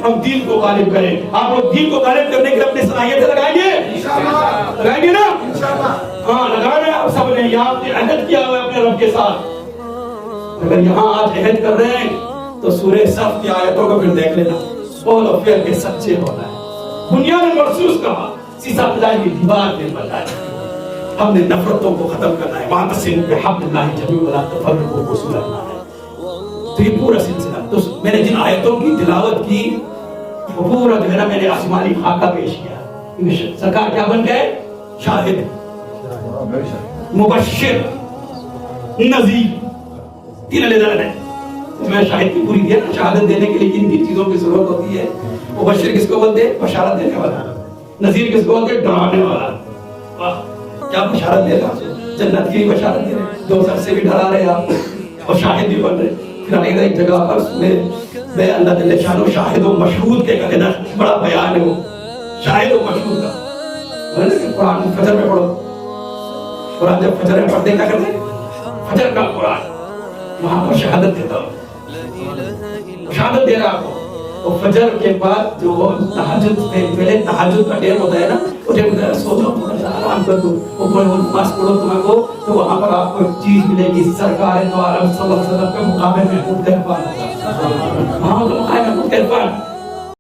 ہم دین کو غالب کریں. آپ لوگ دین کو غالب کرنے کے لیے اپنی صلاحیتیں لگائیں گے؟ لگائیں گے نا؟ ہاں لگا رہے ہیں. آپ سب نے یہاں پہ عہد کیا ہوا ہے اپنے رب کے ساتھ. اگر یہاں آج عہد کر رہے ہیں تو سورہ صف کی آیتوں کو پھر دیکھ لینا. قول و فعل کے سچے ہونا ہے. بنیاد مرصوص کہا, سیسا پلائی کی دیوار نے بتایا. ہم نے نفرتوں کو ختم کرنا ہے. وَاعْتَصِمُوا بِحَبْلِ اللَّهِ جَمِيعًا وَلَا تَفَرَّقُوا کو سننا ہے. تو یہ پورا سلسلہ تو میں نے جن آیتوں کی تلاوت کی وہ پورا جو ہے نا میں نے آسمانی خاکہ پیش کیا. سرکار کیا بن گئے؟ شاہد, مبشر, نذیر. تین علیحدہ ہے. میں شاہد کی پوری دیا. شہادت دینے کے لیے کن کن چیزوں کی ضرورت ہوتی ہے؟ مبشر کس کو بولتے ہیں؟ بشارت دینے والا. نذیر کس کو بولتے ہیں؟ ڈرانے والا. کیا بشارت دے رہا؟ جنت کی بشارت دے رہے, دوزخ سے بھی ڈرا رہے آپ, اور شاہد بھی بن رہے. پھر ایک جگہ پر میں اللہ تعالی شان و شاہد و مشہود کے کہتے نا بڑا بیان ہے وہ شاہد و مشہود کا. قرآن فجر میں پڑھو. قرآن جب فجر میں پڑھتے کیا کرتے ہیں؟ فجر کا قرآن وہاں پر شہادت دیتا ہوں, شہادت دے رہا آپ کو. اور فجر کے بعد جو تہجد پہلے تہجد کا ٹائم ہوتا ہے نا, وہ ٹائم ہوتا ہے سو جاؤ تھوڑا سا آرام کر دو, وہ پڑھو نماز پڑھو تمہیں کو, تو وہاں پر آپ کو ایک چیز ملے گی. سرکار دو عالم صلی اللہ علیہ وسلم کے مقابلے میں اٹھ کر پانا. ہاں